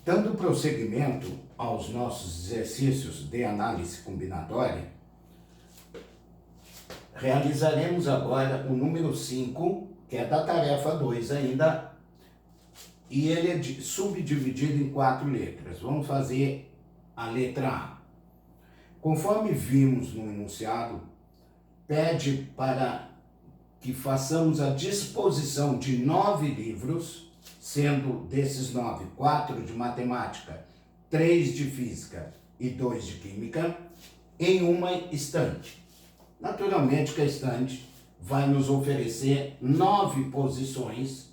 Dando prosseguimento aos nossos exercícios de análise combinatória, realizaremos agora o número 5, que é da tarefa 2 ainda, e ele é subdividido em 4 letras. Vamos fazer a letra A. Conforme vimos no enunciado, pede para que façamos a disposição de 9 livros, sendo desses 9, 4 de matemática, 3 de física e 2 de química, em uma estante. Naturalmente que a estante vai nos oferecer 9 posições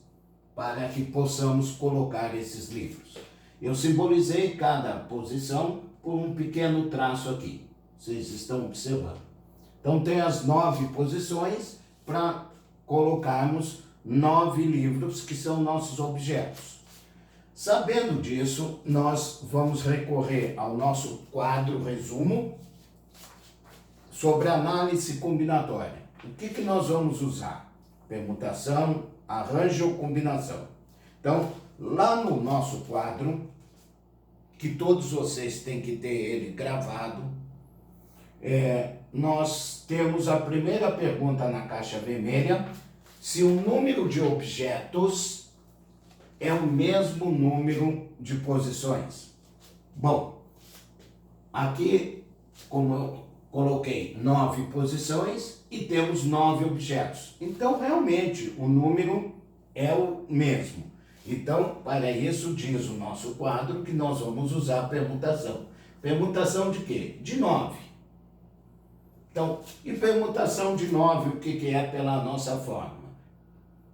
para que possamos colocar esses livros. Eu simbolizei cada posição por um pequeno traço aqui. Vocês estão observando. Então tem as 9 posições para colocarmos 9 livros que são nossos objetos. Sabendo disso, nós vamos recorrer ao nosso quadro resumo sobre análise combinatória. O que nós vamos usar? Permutação, arranjo ou combinação. Então, lá no nosso quadro, que todos vocês têm que ter ele gravado, nós temos a primeira pergunta na caixa vermelha, se o número de objetos é o mesmo número de posições. Bom, aqui, como eu coloquei 9 posições e temos 9 objetos. Então, realmente, o número é o mesmo. Então, para isso, diz o nosso quadro que nós vamos usar a permutação. Permutação de quê? De 9. Então, e permutação de 9, o que é pela nossa fórmula?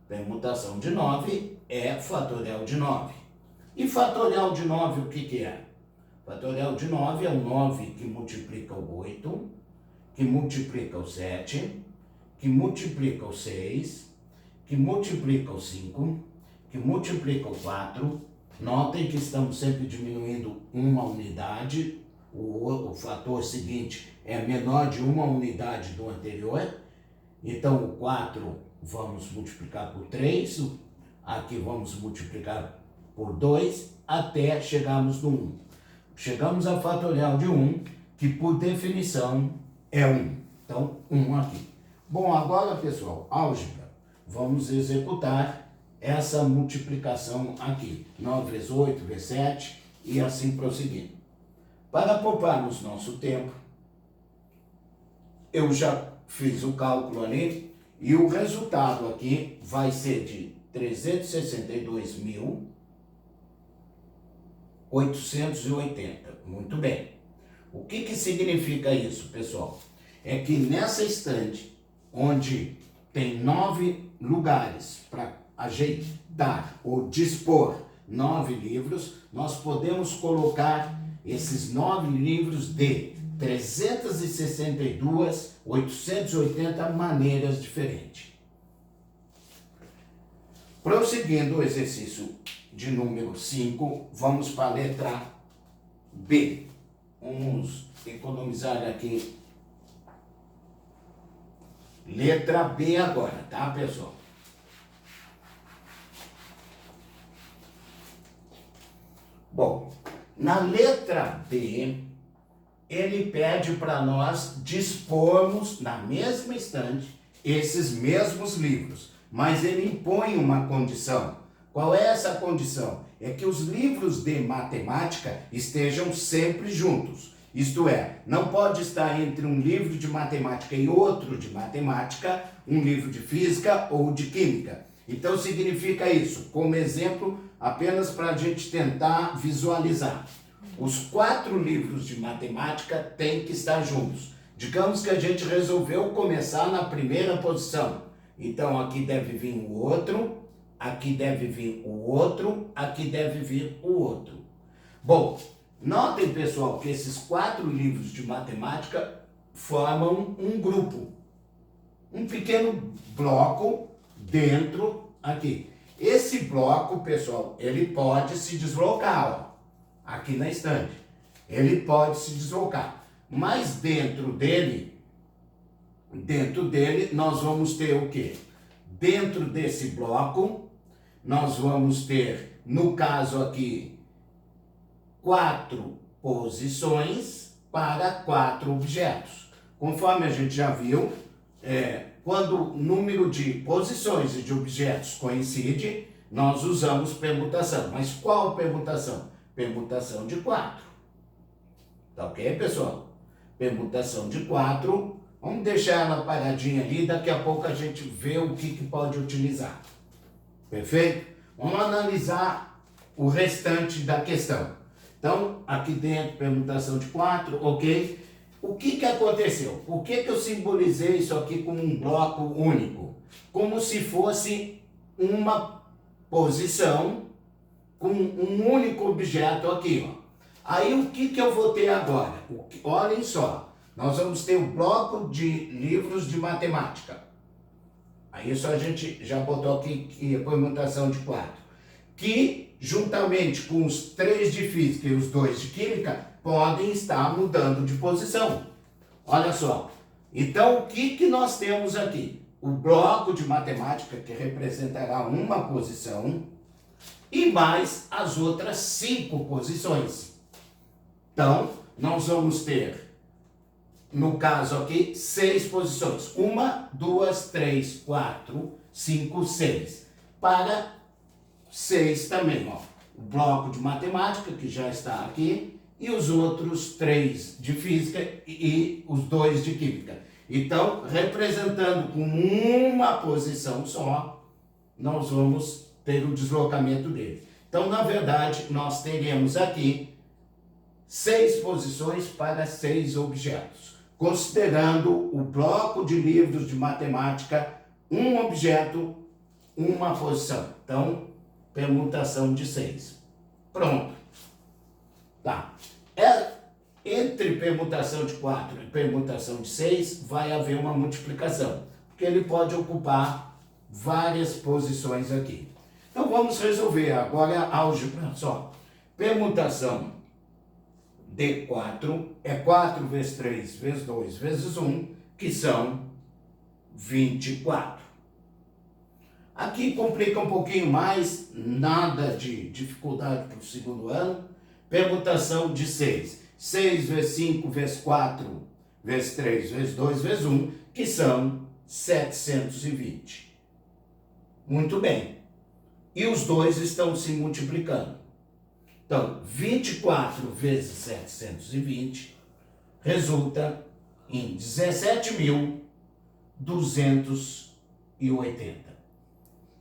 Permutação de 9 é fatorial de 9. E fatorial de 9, o que é? Fatorial de 9 é o 9 que multiplica o 8, que multiplica o 7, que multiplica o 6, que multiplica o 5, que multiplica o 4. Notem que estamos sempre diminuindo uma unidade. O fator seguinte é menor de uma unidade do anterior. Então, o 4 vamos multiplicar por 3, aqui vamos multiplicar por 2, até chegarmos no 1. Chegamos a fatorial de 1, que por definição é 1. Então, 1 aqui. Bom, agora, pessoal, álgebra. Vamos executar essa multiplicação aqui. 9 vezes 8 vezes 7 e assim prosseguindo. Para pouparmos nosso tempo, eu já fiz o cálculo ali e o resultado aqui vai ser de 362.880. Muito bem. O que significa isso, pessoal? É que nessa estante, onde tem 9 lugares para ajeitar ou dispor 9 livros, nós podemos colocar esses 9 livros de 362.880 maneiras diferentes. Prosseguindo o exercício de número 5, vamos para a letra B. Vamos economizar aqui. Letra B agora, tá, pessoal? Bom, na letra B, ele pede para nós dispormos na mesma estante esses mesmos livros, mas ele impõe uma condição. Qual é essa condição? É que os livros de matemática estejam sempre juntos. Isto é, não pode estar entre um livro de matemática e outro de matemática, um livro de física ou de química. Então significa isso, como exemplo, apenas para a gente tentar visualizar. Os 4 livros de matemática têm que estar juntos. Digamos que a gente resolveu começar na primeira posição. Então aqui deve vir o outro, aqui deve vir o outro, aqui deve vir o outro. Bom, notem, pessoal, que esses 4 livros de matemática formam um grupo. Um pequeno bloco dentro aqui. Esse bloco, pessoal, ele pode se deslocar, ó, aqui na estante. Ele pode se deslocar. Mas dentro dele nós vamos ter o quê? Dentro desse bloco, nós vamos ter, no caso aqui, 4 posições para 4 objetos. Conforme a gente já viu, quando o número de posições e de objetos coincide, nós usamos permutação. Mas qual permutação? Permutação de 4. Tá ok, pessoal? Permutação de 4. Vamos deixar ela paradinha ali, daqui a pouco a gente vê o que pode utilizar. Perfeito? Vamos analisar o restante da questão. Então, aqui dentro, permutação de 4, ok? O que aconteceu? Por que eu simbolizei isso aqui como um bloco único? Como se fosse uma posição com um único objeto aqui, ó. Aí o que eu vou ter agora? Olhem só, nós vamos ter um bloco de livros de matemática. Aí isso a gente já botou aqui, que é permutação de 4. Que, juntamente com os 3 de física e os 2 de química, podem estar mudando de posição. Olha só. Então, o que nós temos aqui? O bloco de matemática, que representará uma posição, e mais as outras 5 posições. Então, nós vamos ter, no caso aqui, 6 posições. 1, 2, 3, 4, 5, 6. Para 6 também, ó. O bloco de matemática, que já está aqui, e os outros 3 de física e os 2 de química. Então, representando com uma posição só, nós vamos ter o deslocamento dele. Então, na verdade, nós teremos aqui 6 posições para 6 objetos, considerando o bloco de livros de matemática, um objeto, uma posição. Então, permutação de 6. Pronto. Tá. Entre permutação de 4 e permutação de 6, vai haver uma multiplicação, porque ele pode ocupar várias posições aqui. Então, vamos resolver agora a álgebra só. Permutação de 4 é 4 vezes 3 vezes 2 vezes 1, que são 24. Aqui complica um pouquinho mais, nada de dificuldade para o segundo ano. Permutação de 6. 6 vezes 5 vezes 4 vezes 3 vezes 2 vezes 1, que são 720. Muito bem. E os dois estão se multiplicando. Então, 24 vezes 720 resulta em 17.280.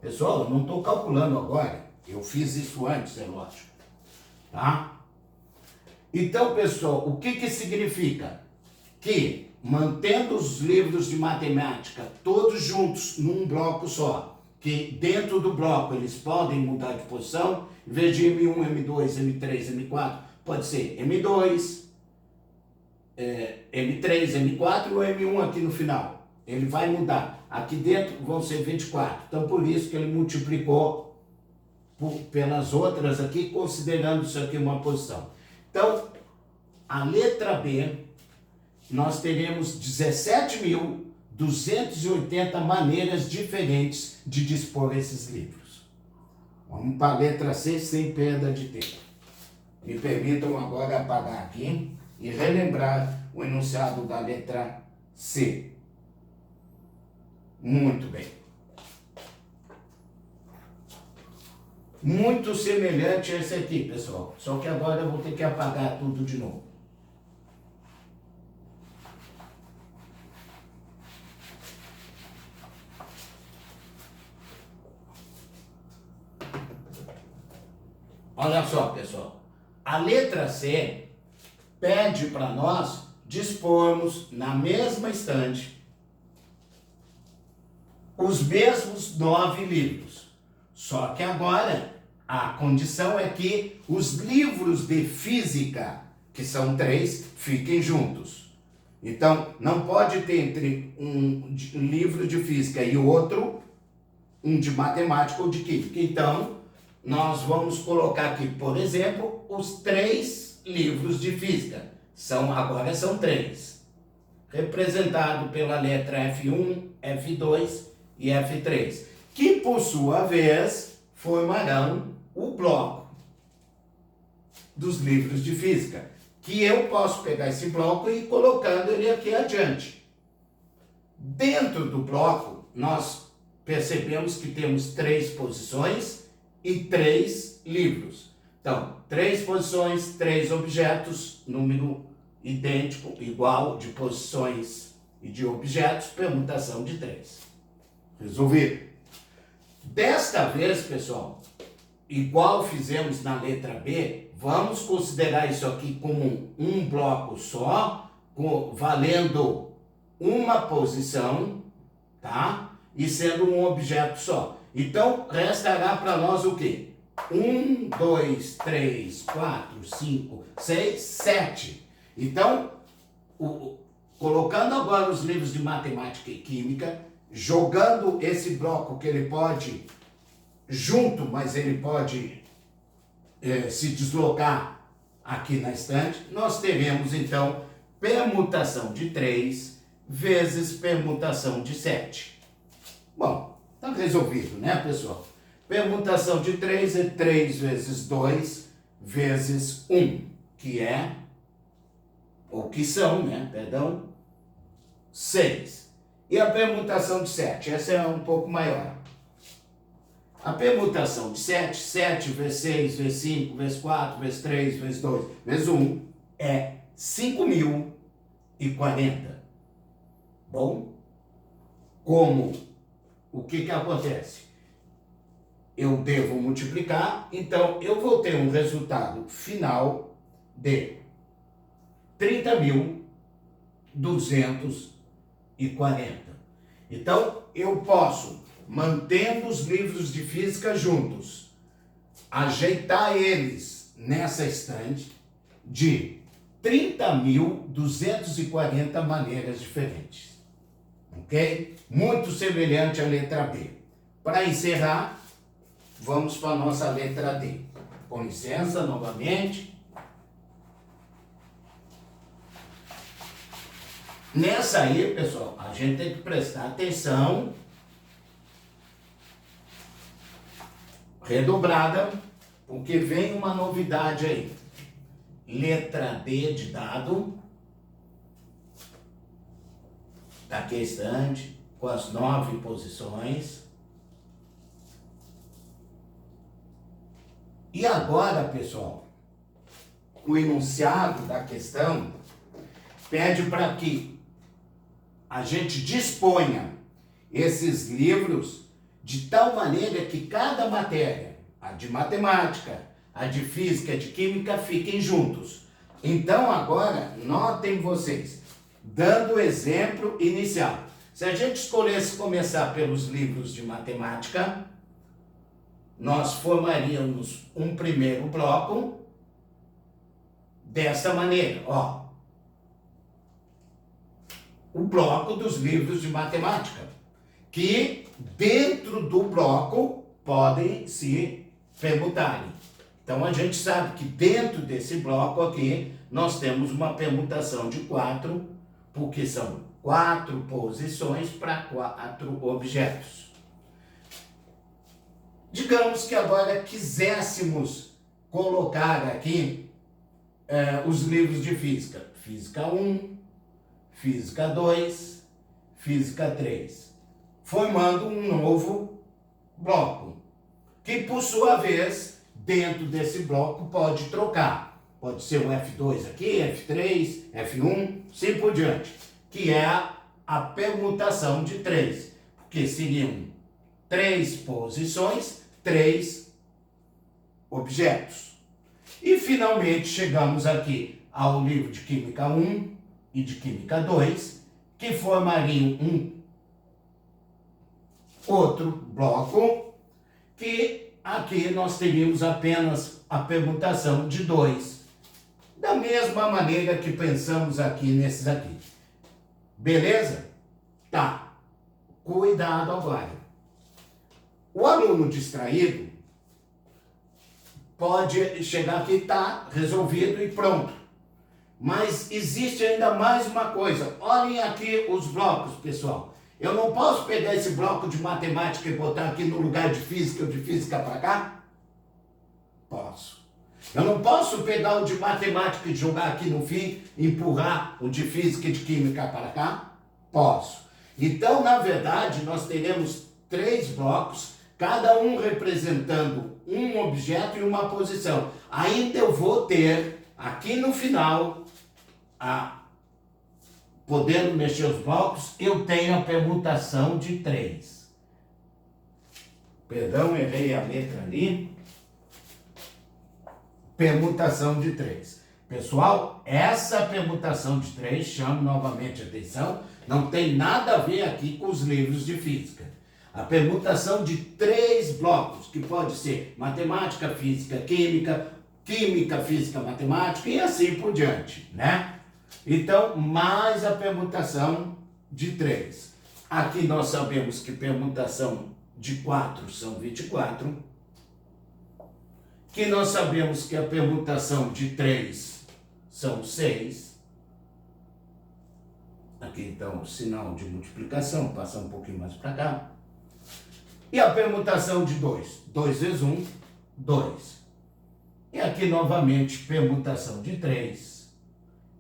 Pessoal, eu não estou calculando agora. Eu fiz isso antes, é lógico. Tá? Então, pessoal, o que significa? Que, mantendo os livros de matemática todos juntos num bloco só, que dentro do bloco eles podem mudar de posição, em vez de M1, M2, M3, M4, pode ser M2, M3, M4 ou M1 aqui no final. Ele vai mudar. Aqui dentro vão ser 24. Então, por isso que ele multiplicou pelas outras aqui, considerando isso aqui uma posição. Então, a letra B, nós teremos 17.280 maneiras diferentes de dispor esses livros. Vamos para a letra C sem perda de tempo. Me permitam agora apagar aqui e relembrar o enunciado da letra C. Muito bem. Muito semelhante a esse aqui, pessoal. Só que agora eu vou ter que apagar tudo de novo. Olha só, pessoal. A letra C pede para nós dispormos na mesma estante os mesmos 9 livros. Só que agora a condição é que os livros de física, que são 3, fiquem juntos. Então, não pode ter entre um livro de física e outro, um de matemática ou de química. Então, nós vamos colocar aqui, por exemplo, os 3 livros de física. Agora são 3. Representado pela letra F1, F2 e F3. Que, por sua vez, formarão o bloco. dos livros de física, que eu posso pegar esse bloco e ir colocando ele aqui adiante. Dentro do bloco, nós percebemos que temos 3 posições e 3 livros. Então, 3 posições, 3 objetos, número idêntico, igual de posições e de objetos, permutação de 3. Resolvido. Desta vez, pessoal, igual fizemos na letra B, vamos considerar isso aqui como um bloco só, valendo uma posição, tá? E sendo um objeto só. Então, restará para nós o quê? 1, 2, 3, 4, 5, 6, 7. Então, colocando agora os livros de matemática e química, jogando esse bloco que ele pode junto, mas ele pode se deslocar aqui na estante, nós teremos então permutação de 3 vezes permutação de 7. Bom, está resolvido, né, pessoal? Permutação de 3 é 3 vezes 2 vezes 1, que é, ou que são, né, perdão, 6. E a permutação de 7, essa é um pouco maior. A permutação de 7, 7 vezes 6, vezes 5, vezes 4, vezes 3, vezes 2, vezes 1, é 5.040. Bom, o que acontece? Eu devo multiplicar, então eu vou ter um resultado final de 30.240. Então, eu posso, mantendo os livros de física juntos, ajeitar eles nessa estante de 30.240 maneiras diferentes. Ok? Muito semelhante à letra B. Para encerrar, vamos para a nossa letra D. Com licença, novamente. Nessa aí, pessoal, a gente tem que prestar atenção redobrada, porque vem uma novidade aí. Letra D de dado. Está aqui a estante, com as 9 posições. E agora, pessoal, o enunciado da questão pede para que a gente disponha esses livros de tal maneira que cada matéria, a de matemática, a de física, a de química, fiquem juntos. Então, agora, notem vocês, dando o exemplo inicial. Se a gente escolhesse começar pelos livros de matemática, nós formaríamos um primeiro bloco dessa maneira, ó. O bloco dos livros de matemática, que dentro do bloco podem se permutarem. Então a gente sabe que dentro desse bloco aqui nós temos uma permutação de 4, porque são 4 posições para 4 objetos. Digamos que agora quiséssemos colocar aqui os livros de física. Física 1, Física 2, Física 3, formando um novo bloco, que por sua vez, dentro desse bloco, pode trocar. Pode ser o F2 aqui, F3, F1, assim por diante, que é a permutação de 3, porque seriam 3 posições, 3 objetos. E finalmente chegamos aqui ao livro de Química 1, e de Química 2, que formariam um outro bloco, que aqui nós teríamos apenas a permutação de 2, da mesma maneira que pensamos aqui nesses aqui. Beleza? Tá. Cuidado agora. O aluno distraído pode chegar aqui, tá resolvido e pronto. Mas existe ainda mais uma coisa. Olhem aqui os blocos, pessoal. Eu não posso pegar esse bloco de matemática e botar aqui no lugar de física ou de física para cá? Posso. Eu não posso pegar o de matemática e jogar aqui no fim, empurrar o de física e de química para cá? Posso. Então, na verdade, nós teremos 3 blocos, cada um representando um objeto e uma posição. Ainda eu vou ter, aqui no final, podendo mexer os blocos, eu tenho a permutação de 3. Perdão, errei a letra ali. Permutação de 3. Pessoal, essa permutação de 3, chamo novamente a atenção, não tem nada a ver aqui com os livros de física. A permutação de 3 blocos, que pode ser matemática, física, química, química, física, matemática e assim por diante, né? Então, mais a permutação de 3. Aqui nós sabemos que permutação de 4 são 24. Que nós sabemos que a permutação de 3 são 6. Aqui então o sinal de multiplicação, passa um pouquinho mais para cá. E a permutação de 2, 2 vezes 1, 2. E aqui novamente permutação de 3,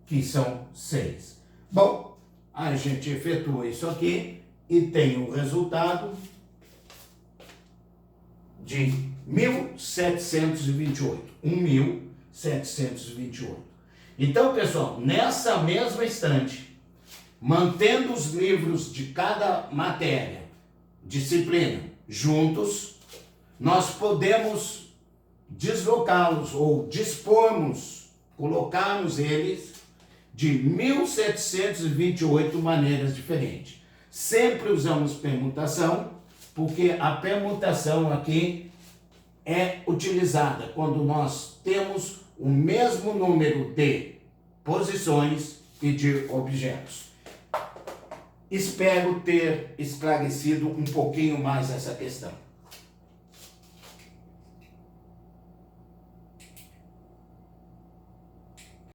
que são 6. Bom, a gente efetua isso aqui e tem o resultado de 1728. 1728. Então, pessoal, nessa mesma estante, mantendo os livros de cada matéria, disciplina, juntos, nós podemos deslocá-los ou dispormos, colocarmos eles de 1728 maneiras diferentes. Sempre usamos permutação, porque a permutação aqui é utilizada quando nós temos o mesmo número de posições e de objetos. Espero ter esclarecido um pouquinho mais essa questão.